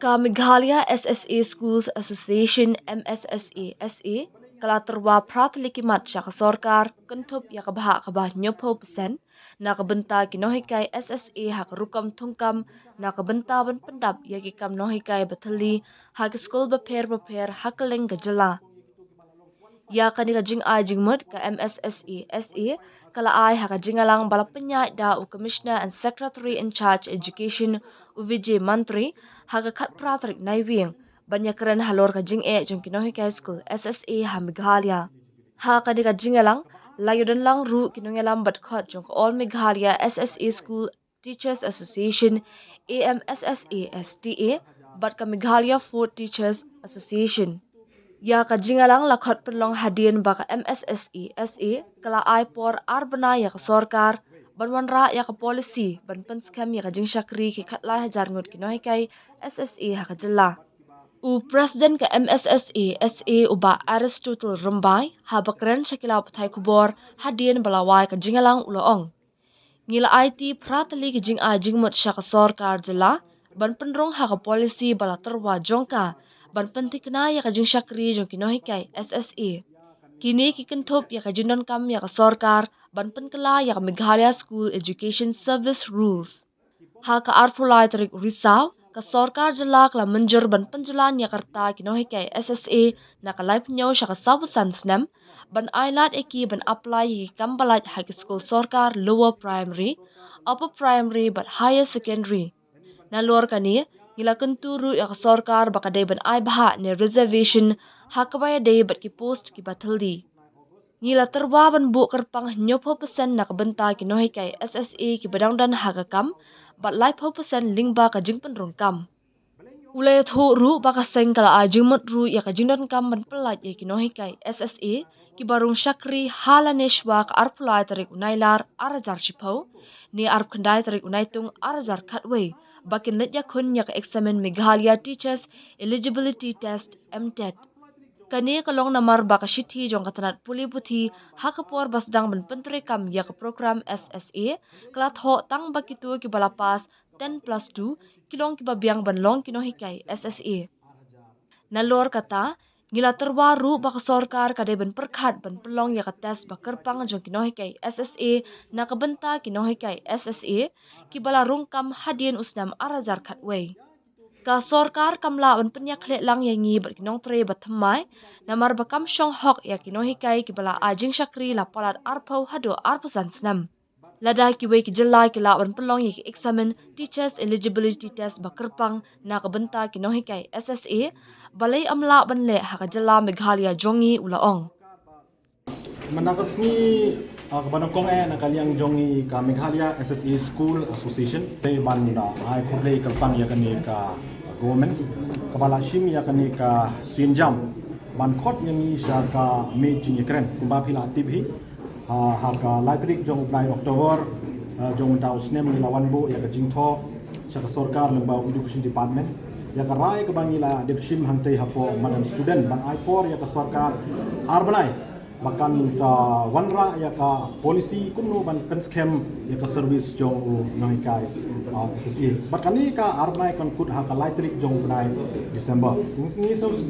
Ka Meghalaya SSA Schools Association MSSASA kala tyrwa prat likimat siya ka sorkar kynthup ya ka bhah nyopo persen na kabenta kinohikai SSA ha rukam thungkam na kabenta ban pendap ya ki kam nohikai batali ha school beper hakeleng gajala ya kani ka jing ai jingmut ka MSSASA kala ai ha ka jingalang balapenya da u commissioner and secretary in charge education UVJ Mantri haga khat pratrik naiwing banyakran halor ka jing e jong kinohi high school SSA ha Meghalaya ha kani ka jingalang layudan lang ru kinongelam bat khot jong all Meghalaya SSA school teachers association AMSSASTA bat ka Meghalaya food teachers association ya ka jingalang lakhot penlong hadian baka MSSASA kala ai por arbana ya ka sorkar banwanra ya ka policy ban penskam ya ka jingshakri ki khatlai hajar ngut kinohikai SSA ha ka jilla u president ka MSSASA uba Aristotle Rumbai ha bakran shakila pathai kubor hadian balawai ka jingalang uloong ngila IT pratali ki jing a jingmot sha ka sorkar jilla ban penrong ha ka policy bala tyrwa jongka ban pentikna ya ka jing shakri jong kinohikai SSA kini ki kynthup ya ka jinon kam ya ka sorkar ban penkala ya ka Meghalaya School Education Service Rules ha ka arpulai tarik risaw ka sorkar jala kala menjur ban penjalan ya karta kinohikai SSA na ka live nyaw sya ka sabusan snam ban ailat eki ban apply ki kambalat high school sorkar lower primary upper primary but higher secondary na luar kani ngila kenturu ya ka sorkar bakadai ban ai bhah ne reservation hakabaya dei bat ki post ki bathaldi ngila tyrwa ban bu kerpang nyopo persen na kabenta ki nohikai SSA ki badangdan hagakam bat lai persen lingba ka jingpynrung kam ulai thu ru baka sengkala a jingmot ru ya ka jingdon kam ban pelat ya ki nohikai SSA ki barung shakri halaneshwa ka arpulai tarik unailar arajar chipau ni arp khandai tarik unaitung arajar khatwei bakin letya khun ya ka examine Meghalaya teachers eligibility test MTET kani kalong namar baka shithi jong katanat puli puthi hakapor basdang ban pentre kam ya ka program SSA klat ho tang bakitu ki balapas 10+2 kilong ki babiang ban long kinohikai SSA nalor kata ngila tyrwa ru baka sorkar kadai ban perkhat ban pelong ya ka test bakerpang jong kinohikai SSA na kabenta kinohikai SSA ki bala rungkam hadian usnam arajar khatwei ka sorkar kamla ban penyak khle lang yangi bat kinong tre bat thamai namar bakam shong hok ya kinohikai ki bala ajing shakri la palat arpau hado arpasan snam lada ki we ki jilla ki la ban pelong ya ki examine teachers eligibility test bakerpang na kabenta kinohikai SSA balai amla ban le ha ka jilla Meghalaya jongi ulaong Manakasni kabanangkong nakaliang jongi ka Meghalaya SSA School Association day banda ai kublay kalpang ya kani ka government kabala shim ya kani ka sinjam ban khot yangi sha ka me jing ekren kumba phila tv ha ka latrik jong plai October jong tau snem ni lawan bu ya ka jingtho sa ka sarkar lengba education department ya ka rai ka bangila depushim hangtei hapo madam student ban ai por ya ka sarkar arbanai bahkan wanra ya ka polisi kumno ban penskem ya ka service jong nonghikai SSA bahkan ni ka arnai kan kut ha ka latrik jong benai December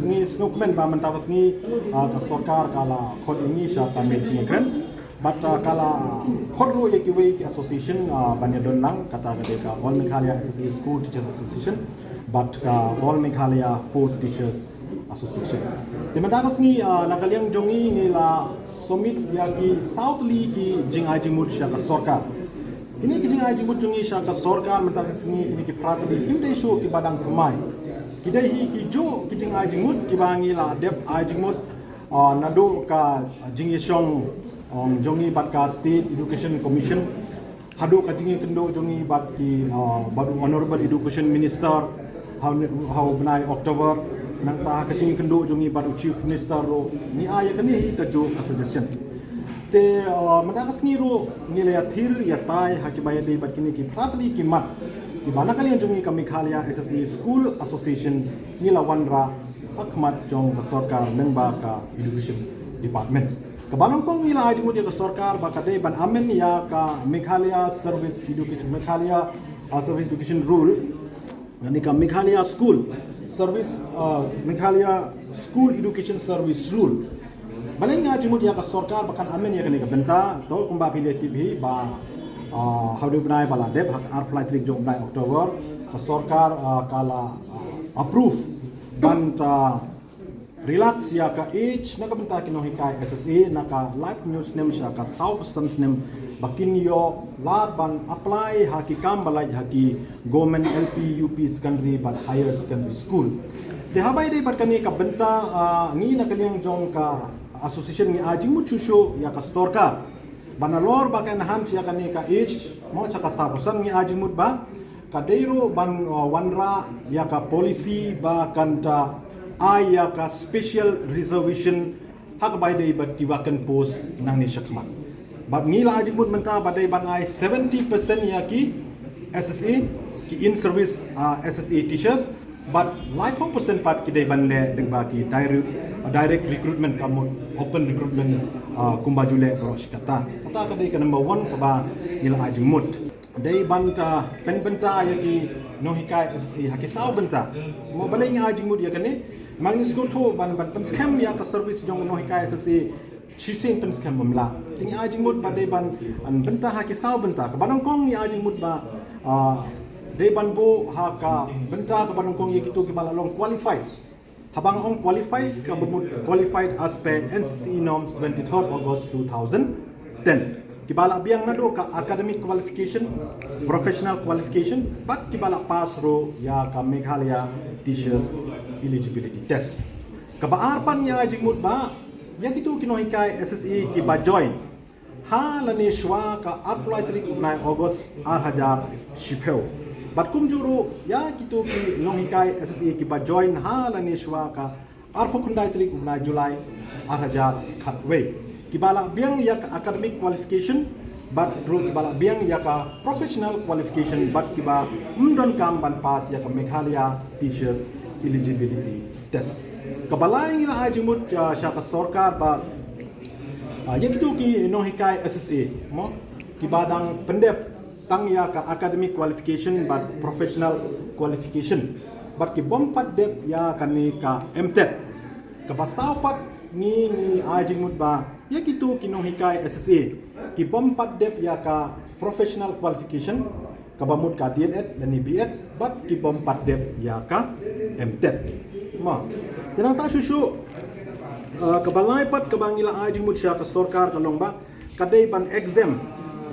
ni snokmen ba mantawas ni ka sarkar kala khot ini sha ka meeting ekren but kala khotro ya ki we association banyadon nang kata ka all Meghalaya SSA School Teachers Association but ka all Meghalaya Food Teachers Association. Timadakas ni nakaliang jongi ngila summit yaki southly ki jingai jingmut siya ka sorkar. Kini ki jingai jingmut jongi siya ka sorkar mentakas ni kini ki pratali kimday show ki badang tumay. Kidai hi ki jo ki jingai jingmut ki bangila dep ai jingmut nado ka jingi song jongi bat ka State Education Commission hado ka jingi kendo jongi bat ki badu honorable education minister how benai October nang ta ka ching kendo jongi baru chief minister ro ni aya kani ka jo ka suggestion te madakas ni ro ngile ya thir ya tai hakibaya dei bat kini ki pratli ki mat ki bana kali jongi ka Meghalaya SSA School Association ngila wanra akmat jong ka sarkar lengba ka education department ka banang kong ngila aj mo ka sarkar ba ka dei ban amen ya ka Meghalaya Service Education Meghalaya Service Education Rule Ini ka Meghalaya School Service Meghalaya School Education Service Rule. Baleng nga jimut ya ka sarkar bakan amen ya ka benta to kumba phile tv ba haudu banai bala deb hak apply trik jong banai Oktober ka sarkar kala approve ban relax ya ka age na ka benta nonghikai SSA na ka live news nem sya ka south sons nem bakin yo lar ban apply haki kam balai haki government LP UP secondary but higher secondary school te habai dei bat kani ka benta ngi na kaliang jong ka association ngi ajing mu chusho ya ka storka banalor ba kan hans ya kani ka age mo cha ka sabusan ngi ajing mut ba ka deiro ban wanra ya ka policy ba kanta ai ya ka special reservation hak bai dei bat kiwakan post nang ni shakmat but ngila ajing mut menta badai ban ai 70% ya ki SSA ki in service SSA teachers but 9% pat ki dai ban le deng ba ki direct recruitment kamu open recruitment kumbajule roshkata kata ka dai ka number 1 ka ba ngila ajing mut dai banta pen benta ya ki nonghikai SSA haki sau benta mo balai ngi ajing mut ya kane mangnis ko tho ban scam ya ka service jong nonghikai SSA Chising pens kan memla. Ini ajing mut badai ban benta haki sau benta. Kebanang kong ni ajing mut ba dai ban bo haka benta kebanang kong ye gitu ke balalong qualified. Habang ong qualified ke bermut qualified as per NCTE norms 23rd August 2010. Kibala biang nado ka academic qualification, professional qualification, but kibala pass ro ya ka Meghalaya teachers eligibility test. Kebaarpan ya ajing mut ba yang itu kinohikai SSA ki ba join ha lani shwa ka apply trik 9 August 2000 shipeu bat kum juru ya kitu ki nonghikai SSA ki ba join ha lani shwa ka arpo kundai trik 9 Julai 2000 khatwe ki bala biang ya ka academic qualification bat ru ki bala biang ya ka professional qualification bat ki ba mdon kam ban pass ya ka Meghalaya teachers eligibility test kabalai ngi la ajimut sya ka sarkar ba yang itu ki nonghikai SSA mo ki badang pendep tang ya ka academic qualification but professional qualification but ki bompat dep ya kani ka MTET ka bastapat ni ajimut ba yang itu ki nonghikai SSA ki bompat dep ya ka professional qualification ka bamut ka DLED dan BEd but ki bompat dep ya ka MTET ma tenang tak susu kebalai pat kebangila ajing mut sya ka sarkar kalong ba kadai ban exam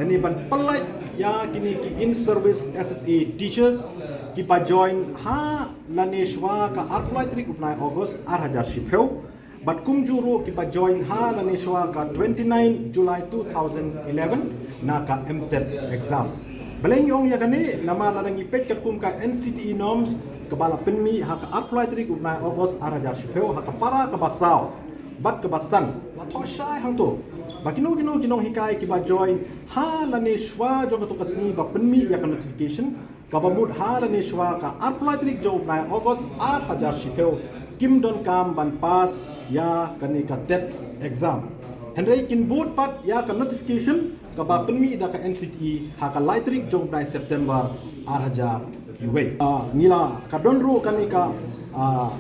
ani ban pelai ya kini ki in service SSA teachers ki pa join ha laneshwa ka apply trik 9 August 2000 shipeu bat kum juru ki pa join ha laneshwa ka 29 July 2011 na ka MTET exam beleng yong ya kani nama ladangi pek kum ka NCTE norms kebala penmi hak apply trik 9 August 2000 shipeu hak para ke basau bat ke basan la thoshai hang tu bakino ginong hikai ki ba join ha lani shwa jong to kasni ba penmi ya ka notification ka ba mud ha lani shwa ka apply trik jong 9 August 2000 shipeu kim don kam ban pass ya kani ka TET exam henry kin boot pat ya ka notification ka ba penmi da ka NCTE ha ka lightrik jong 9 September 2000 Iwe. Nila kadonru kanika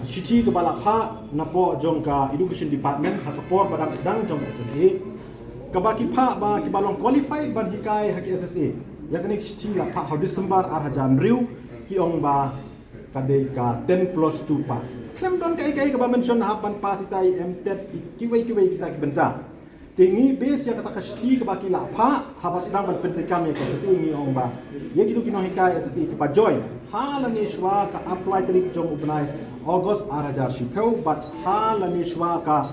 shichi kebala pha napo jong ka education department hakapor badang sedang jong SSA kabaki pha ba kibalong qualified ban hikai hak SSA ya kanik shichi la pha December 2000 riu ki ong ba kadai ka 10 plus 2 pass klem don kai ka ba mention hapan pass itai MTET kiwei kita ki benta tingi base ya kata kasti ke baki la pha habas sedang ban pentrikam ya SSA ni ong ba ya gitu kinohikai SSA ki pa join halani shwa ka apply trik jong ubnai August 2000 shipeu but halani shwa ka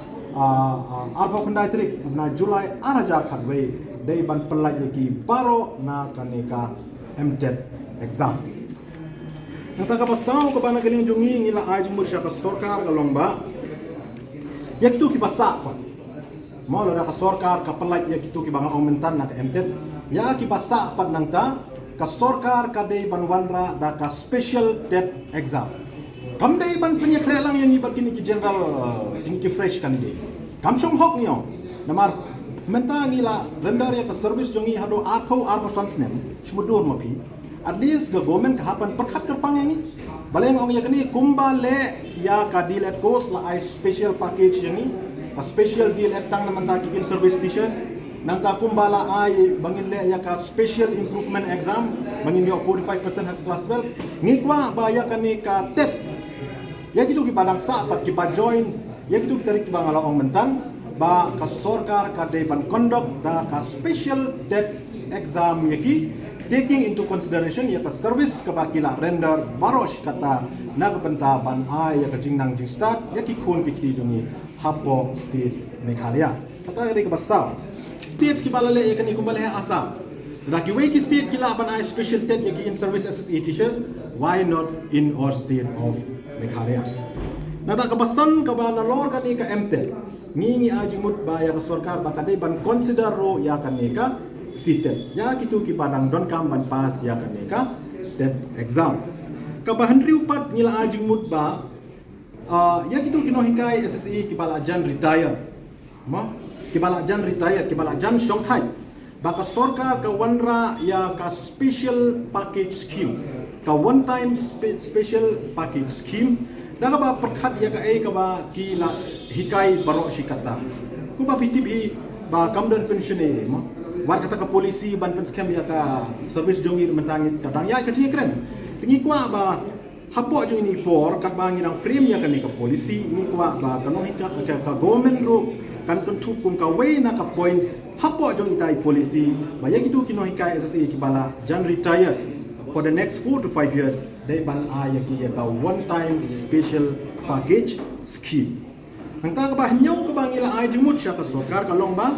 arbo kundai trik ubnai Julai 2000 khatwe dei ban pelai ki baro na kanika MTET exam nata ka pasau ka bana galing jongi ngila ajmur sya ka sarkar kalong ba ya gitu ki pasa pa mau la ka sarkar ka pelai ya gitu ki banga aumentan na ka MTET ya ki pasa pat nang ta ka sarkar ka dei ban wanra da ka special TET exam kam dei ban punya klelang yang ibat kini ki general kini ki fresh kan dei kam chong hok niyo namar menta ngila rendar ya ka service jongi hado arpo sans nem chmudur mapi at least the government kahapan perkat kerpang yang ni baleng ong ya kini kumbale ya ka deal at course la I special package yang ni ka special deal at tang naman ta in service teachers nang ka kumbala ay bangin le ya ka special improvement exam bangin yo 45% at class 12 ngikwa ba ya kani ka TET ya gitu ki padang sa pat ki pa join ya gitu kita rik bang ala ong mentan ba ka sorkar ka de ban conduct da ka special TET exam yaki taking into consideration ya ka service ka bakila render barosh kata nagbenta ban ay ya ka jingnang jing start ya ki khon ki jongi hapo state Meghalaya kata ri ka basa state ki balale ya kan ikumbale Assam Raki ki state kila ban ay special TET ya ki in service SSA teachers why not in our state of Meghalaya nata ka basan ka ba na lor kan ka MTEL ngingi ajimut ba ya ka sarkar ba kadai ban consider ro ya kan ka sitet ya kitu ki padang don kam ban pas ya kan ka TET exam ka bahan riupat ngila ajimut ba ya kitu kinohikai SSA ki bala jan retire ma ki bala jan retire ki bala jan shongthai baka sarkar ka wanra ya ka special package scheme ka one time special package scheme daga ba perkhat ya ka ai ka ba ki la hikai baro shikata ku ba pitib ba kamdan pension e ma war kata ka polisi ban pen scam ya ka service jongi mentangit kadang ya ka cing keren tingi kwa ba hapo jong ini por kat ba nginang frame ya ka ni ka polisi ni kwa ba kanong hika ka government ro kan tentu kum ka way na ka point hapo jong itai polisi ba ya gitu kino hikai SSA ki bala jan retire for the next 4 to 5 years they ban ayaki ya ka one time special package scheme nang ta ka ba nyaw ka ba ngila ay jumut siya ka sokar ka long ba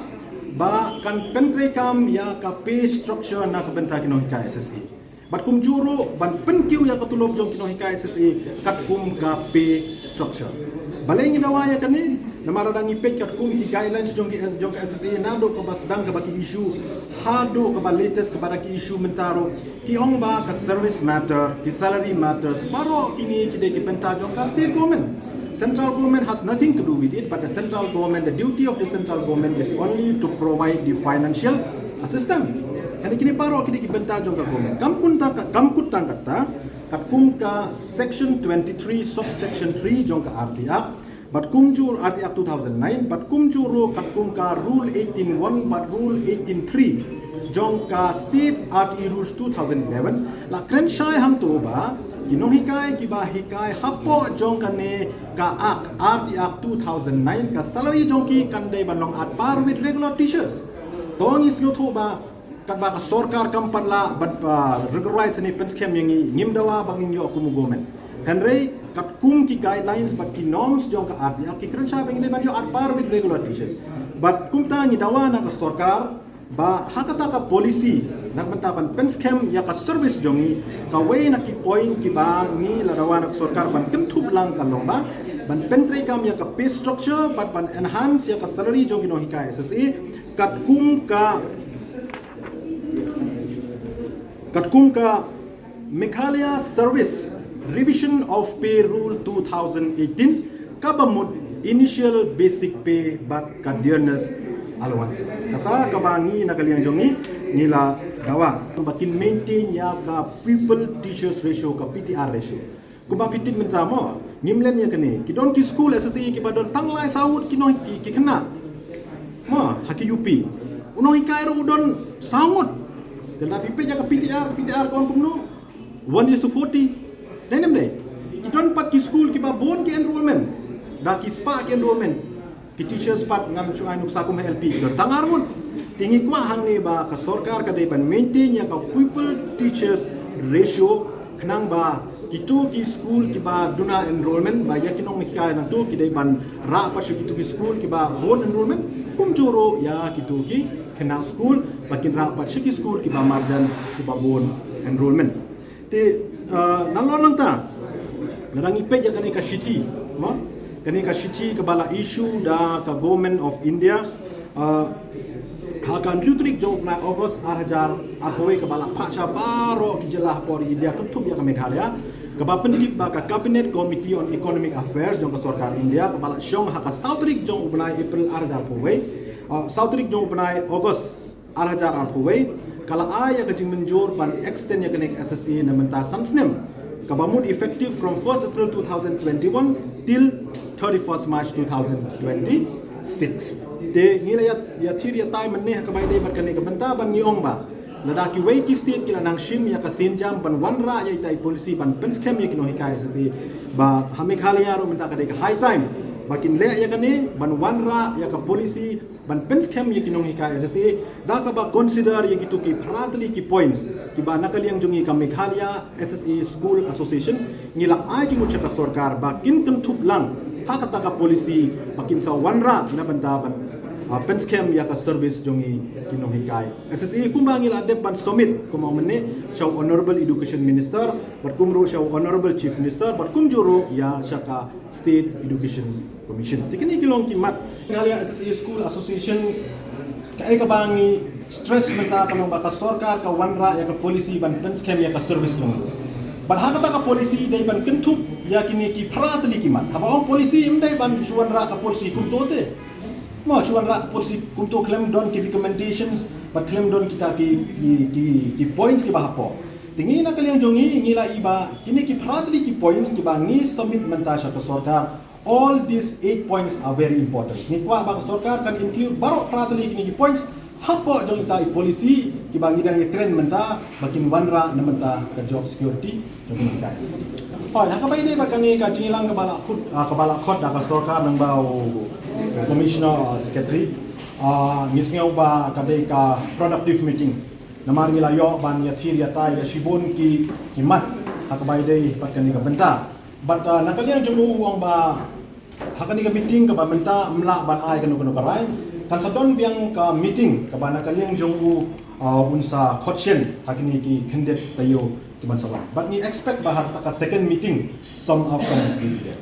kan pentre kam ya ka pay structure na ka benta kino hikai SSA bat kum juro ban penkiu ya ka tulob jong kino hikai SSA kat kum ka pay structure balay ngi dawaya kani namara dangi pay kat kum ki guidelines jong ka SSA na do ka ba sedang ka ba ki issue hado ka ba latest ka ba ki issue mentaro ki ong ba ka service matter ki salary matters paro kini ki de ki benta jong ka state government central government has nothing to do with it but the central government the duty of the central government is only to provide the financial assistance and kini paro kini ki benta jong ka government kamput tangkata katkum ka section 23 subsection 3 jong ka RTA but kumjur RTA 2009 but kumjuro katkum ka rule 181 but rule 183 jong ka state RTA rules 2011 la krenshai hang to ba kinong hikai kiba hikai hapo jong kane ka RTA 2009 ka salary jong ki kandai banong at par with regular teachers tong is no to ba kat ba ka sarkar kampan la bat rights ni pen scam yang ngimdawa bangin yo aku government henry kat kum ki guidelines bat ki norms jong ka RTA ki krenshai bang ni ban yo at par with regular teachers but kum ta ni dawa na ka sarkar ba hakata ka policy nak bentapan pen scam ya ka service jongi ka way na ki point ki ba ni larawan ak sarkar ban kentup lang ka lomba ban pentre kam ya ka pay structure but ban enhance ya ka salary jongi no hikai SSA kat kum ka Meghalaya Service Revision of Pay Rule 2018 kabamut initial basic pay but dearness allowances kata kabangi nakaliang jongi nila dawa bakin maintain ya ka people teachers ratio ka PTR ratio kuba pitit minta mo ngimlen ya kani kidon ki school SSA ki badon tanglai saud kino ki kena ma haki UP uno hikairo udon saud dan pipe ya ka PTR kon kumno 1:40 denem dai kidon pat ki school ki ba bon ki enrollment da ki spa ki enrollment ki teachers pat ngam chu ainuk sakum LP don tangarun tingi kwa hang ni ba ka sarkar ka dai ban maintain ya ka people teachers ratio kenang ba kitu ki school ki ba duna enrollment ba ya kinong mikay nang tu ki dai ban ra pa kitu ki school ki ba bon enrollment kum juro ya kitu ki kenang school bakin ra pa ki school ki ba marjan ki ba bon enrollment te nalor nang ta ngarang ipe ya kani ka shiti ma kani ka shiti ka bala issue da ka government of India hakan rutrik jong na August 2000 apoe ka bala pacha baro ki jelah por India tutup ya ka Meghalaya ka ba pendip ba ka cabinet committee on economic affairs jong ka sarkar India ka bala syong ha ka sautrik jong ubnai April 2000 apoe sautrik jong ubnai August 2000 apoe kalau ai ya kajing menjor ban extend ya kenek SSA na menta samsnem kabamud effective from 1st April 2021 till 31st March 2026 te ngila ya thir ya tai manne ka bai dei bat kenek benta ban niong ba ladaki wei ki state kila nang shim ya ka senjam ban wanra ya itai policy ban penskem ya kino hikai SSA ba Meghalaya ro menta ka dei high time bakin le ya kane ban wanra ya ka policy ban penskem ya kinong hikai SSA da ka ba consider ya gitu ki pratli ki points ki ba nakaliang jungi ka Meghalaya SSA School Association ngila ai ki mucha ka sarkar ba kynthup lang hakata ka policy bakin sa wanra na banda ban penskem ya ka service jungi kinong hikai SSA kumba ngila de ban summit kuma mene shaw honorable education minister bat kumro shaw honorable chief minister bat kumjuro ya shaka state education commission tikini kilong kimat Meghalaya SSA School Association kay kabangi stress meta kanong baka sarkar ka wanra ya ka policy ban penskem ya ka service jungi ban hakata ka policy dai ban kynthup ya kini ki pratli kimat habaong policy imdai ban wanra ka policy kumtote mo chuan rak policy untuk claim don ki recommendations but claim don kita ki points ki bahapo tingi na kaliang jongi ngila iba kini ki pratli ki points ki bangi submit menta sa sarkar all these 8 points are very important ni kwa ba sarkar kan include baro pratli kini ki points hapo jong ita policy ki bangi dan trend menta bakin wanra na menta ka job security jong guys oh hakabai ni ba kani ka chilang ka bala khot da ka sarkar nang bau Commissioner Secretary ngisngaw ba kadai ka productive meeting namar nila yo ban ya thir ya tai ya shibon ki mat hakabay dai patkan ka benta but nakalian jemu uang ba hakani ka meeting ka ba benta mla ban ai kanu karai kan sadon biang ka meeting ka ba nakalian jemu unsa khotchen hakini ki candidate tayo ki ban sawan but ni expect ba ka second meeting some outcomes be there